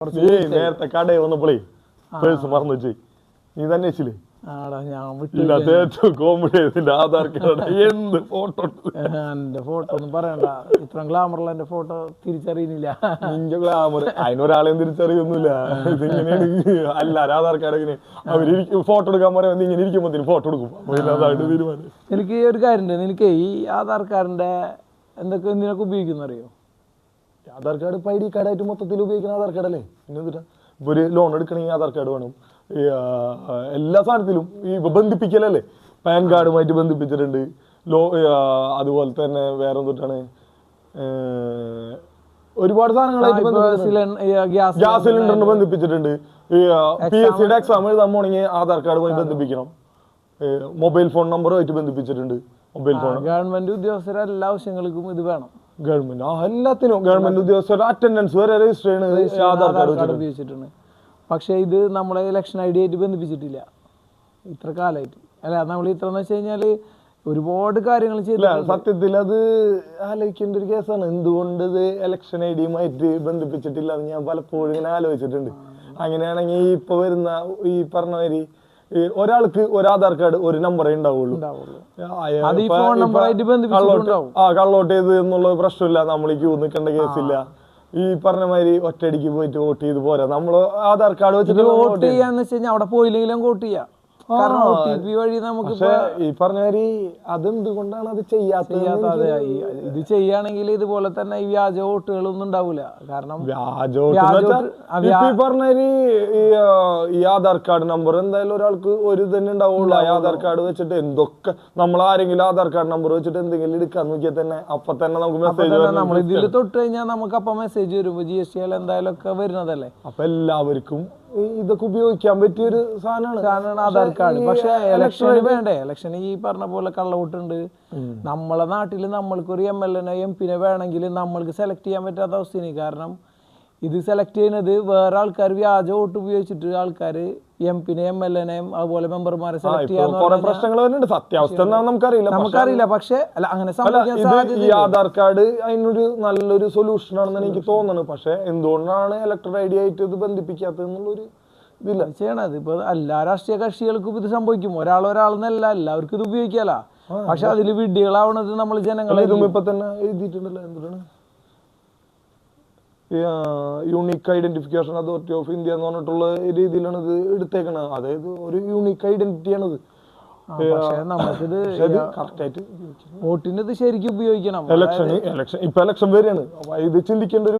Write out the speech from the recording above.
നേരത്തെ കടയിൽ വന്നപ്പോളേ പേഴ്സ് മറന്നു വെച്ചേ നീ തന്നെ വെച്ചില്ലേ കോമഡി ആധാർ കാർഡ് എന്ത് ഫോട്ടോ എന്റെ ഫോട്ടോ ഒന്നും പറയണ്ട. ഇത്ര ഗ്ലാമറുള്ള എന്റെ ഫോട്ടോ തിരിച്ചറിയുന്നില്ല. നിന്റെ ഗ്ലാമർ അതിനൊരാളെയും തിരിച്ചറിയൊന്നുമില്ല. ഇതിങ്ങനെയാണ് എല്ലാരും ആധാർ കാർഡ് ഇങ്ങനെ അവര് ഫോട്ടോ എടുക്കാൻ പറയുമ്പോൾ ഇങ്ങനെ ഇരിക്കുമ്പോ ഫോട്ടോ എടുക്കും. അതാണ് തീരുമാനം. എനിക്ക് ഒരു കാര്യമുണ്ട്, നിനക്ക് ഈ ആധാർ കാർഡിന്റെ എന്തിനൊക്കെ ഉപയോഗിക്കുന്ന അറിയോ? ആധാർ കാർഡ് ഇപ്പൊ ഐ ഡി കാർഡായിട്ട് മൊത്തത്തിൽ ഉപയോഗിക്കുന്ന ആധാർ കാർഡ് അല്ലേ. പിന്നെ എന്തിനാ ഇപ്പൊ ഒരു ലോൺ എടുക്കണമെങ്കിൽ ആധാർ കാർഡ് വേണം. എല്ലാ സാധനത്തിലും ഈ ബന്ധിപ്പിക്കലല്ലേ. പാൻ കാർഡുമായിട്ട് ബന്ധിപ്പിച്ചിട്ടുണ്ട്. അതുപോലെ തന്നെ വേറെ എന്തൊട്ടാണ് ഒരുപാട് സാധനങ്ങളായിട്ട് ഗ്യാസ് സിലിണ്ടറിന് ബന്ധിപ്പിച്ചിട്ടുണ്ട്. PSCയുടെ എക്സാം എഴുതാൻ പോണെങ്കിൽ ആധാർ കാർഡുമായി ബന്ധിപ്പിക്കണം. മൊബൈൽ ഫോൺ നമ്പറുമായിട്ട് ബന്ധിപ്പിച്ചിട്ടുണ്ട്. മൊബൈൽ ഫോൺ ഗവൺമെന്റ് ഉദ്യോഗസ്ഥരെ എല്ലാ ആവശ്യങ്ങൾക്കും ഇത് വേണം. ഗവൺമെന്റ് എല്ലാത്തിനും ഗവൺമെന്റ് ഉദ്യോഗസ്ഥരുടെ അറ്റൻഡൻസ് വരെ രജിസ്റ്റർ ചെയ്യുന്നത് ആധാർ കാർഡ് ഉപയോഗിച്ചിട്ടുണ്ട്. പക്ഷെ ഇത് നമ്മളെ ഇലക്ഷൻ ഐ ഡി ആയിട്ട് ബന്ധിപ്പിച്ചിട്ടില്ല ഇത്ര കാലമായിട്ട്. അല്ല നമ്മൾ ഇത്ര എന്ന് വെച്ച് കഴിഞ്ഞാല് ഒരുപാട് കാര്യങ്ങൾ ചെയ്തില്ല. സത്യത്തിൽ അത് ആലോചിക്കേണ്ട ഒരു കേസാണ്. എന്തുകൊണ്ട് ഇത് ഇലക്ഷൻ ഐ ഡിയുമായിട്ട് ബന്ധിപ്പിച്ചിട്ടില്ല എന്ന് ഞാൻ പലപ്പോഴും ഇങ്ങനെ ആലോചിച്ചിട്ടുണ്ട്. അങ്ങനെയാണെങ്കിൽ ഇപ്പൊ വരുന്ന ഈ പറഞ്ഞവര് ഒരാൾക്ക് ഒരു ആധാർ കാർഡ് ഒരു നമ്പറേ ഉണ്ടാവുള്ളൂ. കള്ളോട്ട് ചെയ്ത് എന്നുള്ള പ്രശ്നമില്ല. നമ്മൾ ഈ ക്യൂ നിൽക്കേണ്ട കേസില്ല. ഈ പറഞ്ഞ മാതിരി ഒറ്റയടിക്ക് പോയിട്ട് വോട്ട് ചെയ്ത് പോരാ. നമ്മള് ആധാർ കാർഡ് വെച്ചിട്ട് വോട്ട് ചെയ്യാന്ന് വെച്ച് കഴിഞ്ഞാൽ അവിടെ പോയില്ലെങ്കിലും വോട്ട് ചെയ്യാം. വഴി നമുക്ക് ഈ പറഞ്ഞ മാതിരി അതെന്തുകൊണ്ടാണ് അത് ചെയ്യാത്തത്? ഇത് ചെയ്യാണെങ്കിൽ ഇതുപോലെ തന്നെ ഈ വ്യാജ വോട്ടുകളൊന്നും ഉണ്ടാവൂല. കാരണം ഈ ആധാർ കാർഡ് നമ്പർ എന്തായാലും ഒരാൾക്ക് ഒരു തന്നെ ഉണ്ടാവുള്ളൂ. ആ ആധാർ കാർഡ് വെച്ചിട്ട് എന്തൊക്കെ നമ്മൾ ആരെങ്കിലും ആധാർ കാർഡ് നമ്പർ വെച്ചിട്ട് എന്തെങ്കിലും എടുക്കാൻ നോക്കിയാൽ തന്നെ അപ്പൊ തന്നെ നമുക്ക് മെസ്സേജ് നമ്മൾ ഇതിൽ തൊട്ട് കഴിഞ്ഞാൽ നമുക്ക് അപ്പൊ മെസ്സേജ് വരുമ്പോ GST എന്തായാലും ഒക്കെ വരുന്നതല്ലേ. അപ്പൊ എല്ലാവർക്കും ഇതൊക്കെ ഉപയോഗിക്കാൻ പറ്റിയൊരു സാധനമാണ് ആധാർ കാർഡ്. പക്ഷെ ഇലക്ഷന് വേണ്ടേ? ഇലക്ഷന് ഈ പറഞ്ഞ പോലെ കള്ളവോട്ടുണ്ട്. നമ്മളെ നാട്ടിൽ നമ്മൾക്കൊരു MLA MP വേണമെങ്കിൽ നമ്മൾക്ക് സെലക്ട് ചെയ്യാൻ പറ്റാത്ത അവസ്ഥയാണ്. കാരണം ഇത് സെലക്ട് ചെയ്യുന്നത് വേറെ ആൾക്കാർ വ്യാജ വോട്ട് ഉപയോഗിച്ചിട്ട് ആൾക്കാർ MP MLA അതുപോലെ മെമ്പർമാരെ സെലക്ട് ചെയ്യാൻ പ്രശ്നങ്ങൾ വരുന്നുണ്ട്. സത്യാവസ്ഥ നമുക്കറിയില്ല. പക്ഷെ അല്ല അങ്ങനെ ഈ ആധാർ കാർഡ് അതിനൊരു നല്ലൊരു സൊല്യൂഷൻ ആണെന്ന് എനിക്ക് തോന്നുന്നത്. പക്ഷെ എന്തുകൊണ്ടാണ് ഇലക്ടർ ഐ ഡി ആയിട്ട് ഇത് ബന്ധിപ്പിക്കാത്തത് എന്നുള്ളൊരു ഇതില്ല ചെയ്യണത്. ഇപ്പൊ എല്ലാ രാഷ്ട്രീയ കക്ഷികൾക്കും ഇത് സംഭവിക്കും. ഒരാളെന്നല്ല എല്ലാവർക്കും ഇത് ഉപയോഗിക്കാല. പക്ഷെ അതിൽ വിഡ്ഢികളാവണത് നമ്മൾ ജനങ്ങളെ. ഇപ്പൊ തന്നെ എഴുതിയിട്ടുണ്ടല്ലോ എന്താണ് unique identification authority of India എന്ന് പറഞ്ഞിട്ടുള്ള രീതിയിലാണ് ഇത് എടുത്തേക്കണത്. അതായത് ഒരു യൂണിക് ഐഡന്റിറ്റി ആണത്. നമുക്കിത് വോട്ടിന് ഇത് ശരിക്കും ഉപയോഗിക്കണം. ഇലക്ഷൻ വരികയാണ്. ഇത് ചിന്തിക്കേണ്ട ഒരു